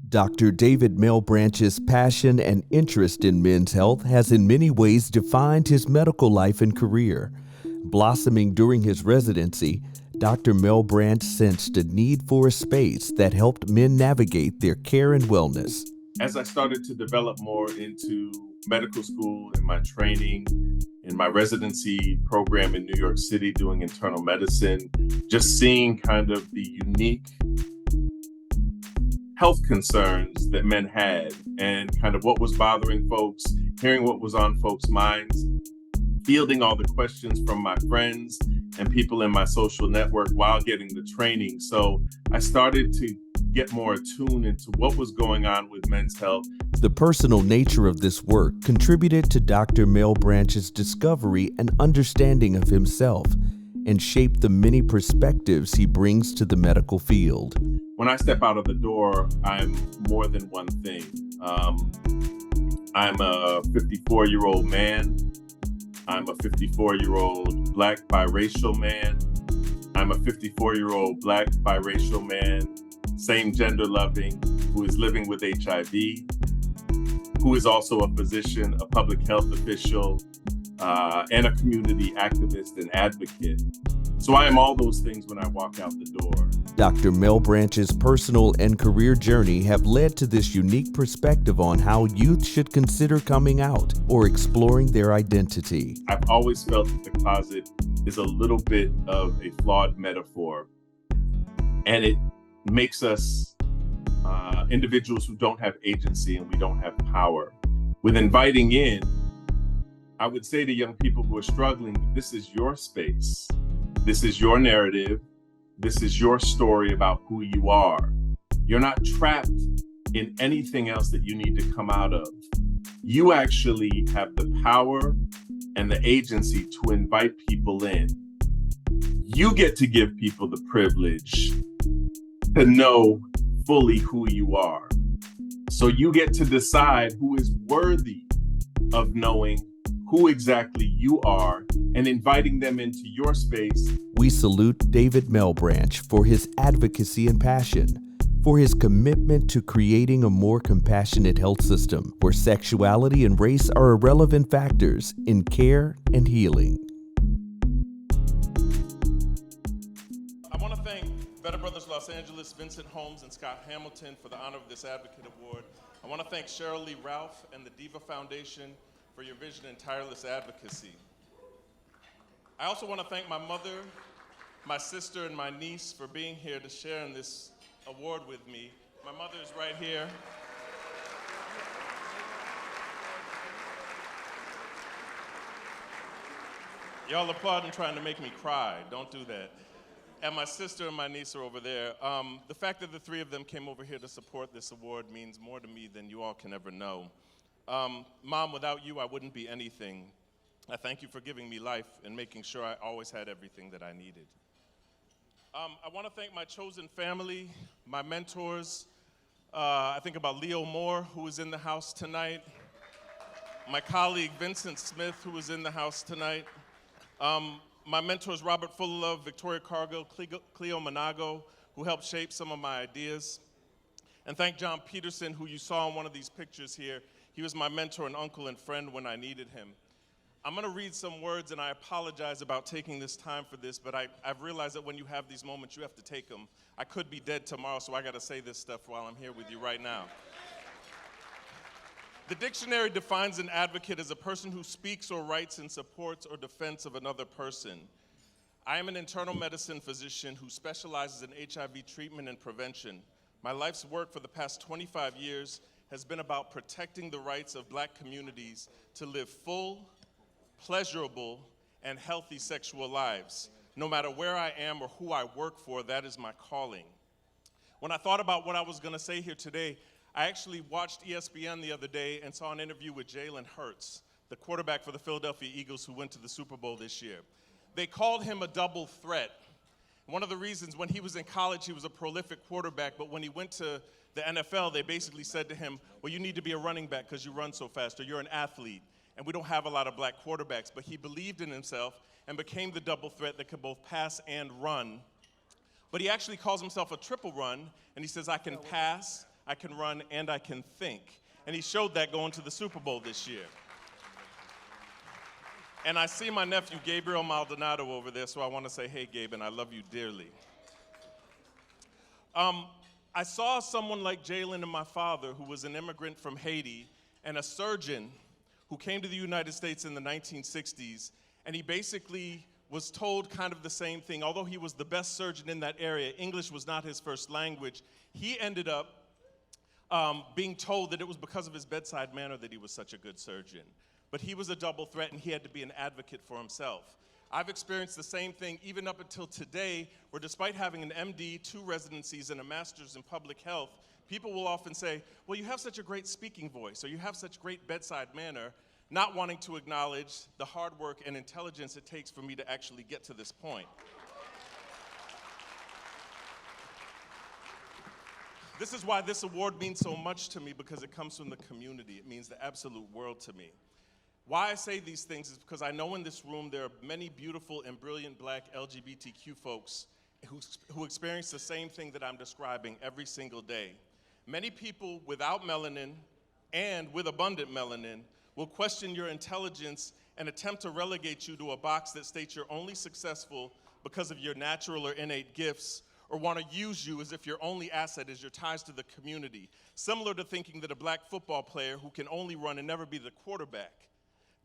Dr. David Malebranche's passion and interest in men's health has in many ways defined his medical life and career. Blossoming during his residency, Dr. Malebranche sensed a need for a space that helped men navigate their care and wellness. As I started to develop more into medical school and my training in my residency program in New York City doing internal medicine, just seeing kind of the unique health concerns that men had and kind of what was bothering folks, hearing what was on folks' minds, fielding all the questions from my friends and people in my social network while getting the training. So I started to get more attuned into what was going on with men's health. The personal nature of this work contributed to Dr. Malebranche's discovery and understanding of himself and shaped the many perspectives he brings to the medical field. When I step out of the door, I'm more than one thing. I'm a 54-year-old man. I'm a 54-year-old Black biracial man. I'm a 54-year-old Black biracial man, same gender loving, who is living with HIV, who is also a physician, a public health official, and a community activist and advocate. So I am all those things when I walk out the door. Dr. Malebranche's personal and career journey have led to this unique perspective on how youth should consider coming out or exploring their identity. I've always felt that the closet is a little bit of a flawed metaphor, and it makes us individuals who don't have agency and we don't have power. With inviting in, I would say to young people who are struggling, this is your space. This is your narrative. This is your story about who you are. You're not trapped in anything else that you need to come out of. You actually have the power and the agency to invite people in. You get to give people the privilege to know fully who you are. So you get to decide who is worthy of knowing who exactly you are and inviting them into your space. We salute David Malebranche for his advocacy and passion, for his commitment to creating a more compassionate health system where sexuality and race are irrelevant factors in care and healing. I want to thank Better Brothers Los Angeles, Vincent Holmes, and Scott Hamilton for the honor of this Advocate Award. I want to thank Cheryl Lee Ralph and the Diva Foundation for your vision and tireless advocacy. I also want to thank my mother, my sister, and my niece for being here to share in this award with me. My mother is right here. Y'all applauding trying to make me cry. Don't do that. And my sister and my niece are over there. The fact that the three of them came over here to support this award means more to me than you all can ever know. Mom, without you, I wouldn't be anything. I thank you for giving me life and making sure I always had everything that I needed. I want to thank my chosen family, my mentors. I think about Leo Moore, who is in the house tonight. My colleague, Vincent Smith, who is in the house tonight. My mentors, Robert Fullalove, Victoria Cargill, Cleo Monago, who helped shape some of my ideas. And thank John Peterson, who you saw in one of these pictures here. He was my mentor and uncle and friend when I needed him. I'm going to read some words, and I apologize about taking this time for this, but I've realized that when you have these moments, you have to take them. I could be dead tomorrow, so I got to say this stuff while I'm here with you right now. The dictionary defines an advocate as a person who speaks or writes in support or defense of another person. I am an internal medicine physician who specializes in HIV treatment and prevention. My life's work for the past 25 years has been about protecting the rights of Black communities to live full, pleasurable, and healthy sexual lives. No matter where I am or who I work for, that is my calling. When I thought about what I was going to say here today, I actually watched ESPN the other day and saw an interview with Jalen Hurts, the quarterback for the Philadelphia Eagles who went to the Super Bowl this year. They called him a double threat. One of the reasons, when he was in college, he was a prolific quarterback, but when he went to the NFL, they basically said to him, well, you need to be a running back because you run so fast, or you're an athlete, and we don't have a lot of Black quarterbacks. But he believed in himself and became the double threat that could both pass and run. But he actually calls himself a triple run, and he says, I can pass, I can run, and I can think. And he showed that going to the Super Bowl this year. And I see my nephew, Gabriel Maldonado, over there, so I want to say, hey, Gabe, and I love you dearly. I saw someone like Jalen and my father, who was an immigrant from Haiti, and a surgeon who came to the United States in the 1960s, and he basically was told kind of the same thing. Although he was the best surgeon in that area, English was not his first language. He ended up being told that it was because of his bedside manner that he was such a good surgeon. But he was a double threat, and he had to be an advocate for himself. I've experienced the same thing even up until today, where despite having an MD, 2 residencies, and a master's in public health, people will often say, well, you have such a great speaking voice, or you have such great bedside manner, not wanting to acknowledge the hard work and intelligence it takes for me to actually get to this point. This is why this award means so much to me, because it comes from the community. It means the absolute world to me. Why I say these things is because I know in this room there are many beautiful and brilliant Black LGBTQ folks who experience the same thing that I'm describing every single day. Many people without melanin and with abundant melanin will question your intelligence and attempt to relegate you to a box that states you're only successful because of your natural or innate gifts, or want to use you as if your only asset is your ties to the community, similar to thinking that a Black football player who can only run and never be the quarterback,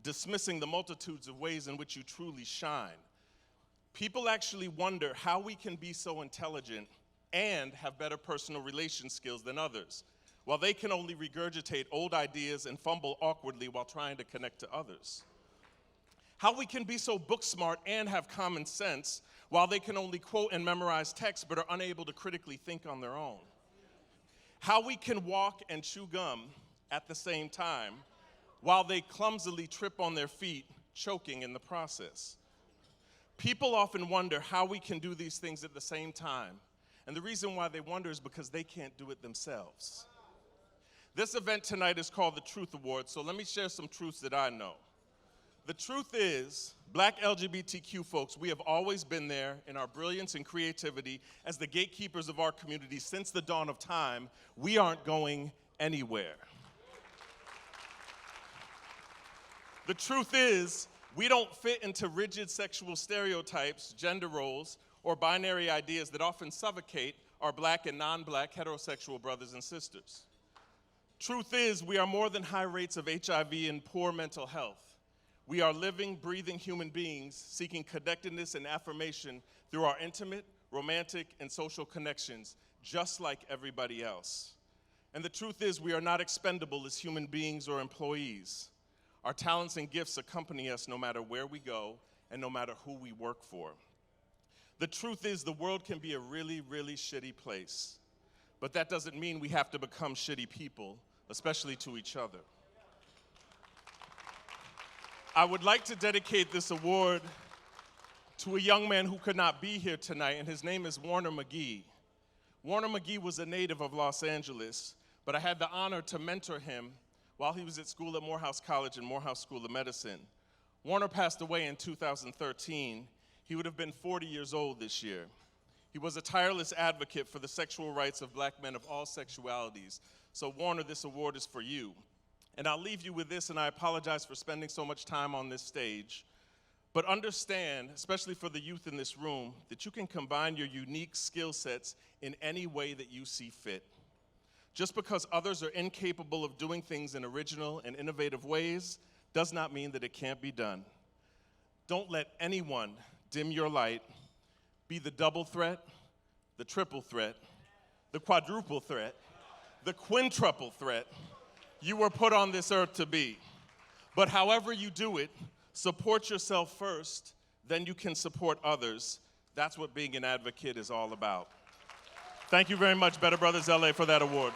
dismissing the multitudes of ways in which you truly shine. People actually wonder how we can be so intelligent and have better personal relation skills than others, while they can only regurgitate old ideas and fumble awkwardly while trying to connect to others. How we can be so book smart and have common sense while they can only quote and memorize text but are unable to critically think on their own. How we can walk and chew gum at the same time while they clumsily trip on their feet, choking in the process. People often wonder how we can do these things at the same time, and the reason why they wonder is because they can't do it themselves. This event tonight is called the Truth Award, so let me share some truths that I know. The truth is, Black LGBTQ folks, we have always been there in our brilliance and creativity as the gatekeepers of our community since the dawn of time. We aren't going anywhere. The truth is, we don't fit into rigid sexual stereotypes, gender roles, or binary ideas that often suffocate our Black and non-Black heterosexual brothers and sisters. Truth is, we are more than high rates of HIV and poor mental health. We are living, breathing human beings seeking connectedness and affirmation through our intimate, romantic, and social connections, just like everybody else. And the truth is, we are not expendable as human beings or employees. Our talents and gifts accompany us no matter where we go and no matter who we work for. The truth is, the world can be a really, really shitty place, but that doesn't mean we have to become shitty people, especially to each other. I would like to dedicate this award to a young man who could not be here tonight, and his name is Warner McGee. Warner McGee was a native of Los Angeles, but I had the honor to mentor him while he was at school at Morehouse College and Morehouse School of Medicine. Warner passed away in 2013. He would have been 40 years old this year. He was a tireless advocate for the sexual rights of Black men of all sexualities. So Warner, this award is for you. And I'll leave you with this, and I apologize for spending so much time on this stage, but understand, especially for the youth in this room, that you can combine your unique skill sets in any way that you see fit. Just because others are incapable of doing things in original and innovative ways does not mean that it can't be done. Don't let anyone dim your light. Be the double threat, the triple threat, the quadruple threat, the quintuple threat you were put on this earth to be. But however you do it, support yourself first, then you can support others. That's what being an advocate is all about. Thank you very much, Better Brothers LA, for that award.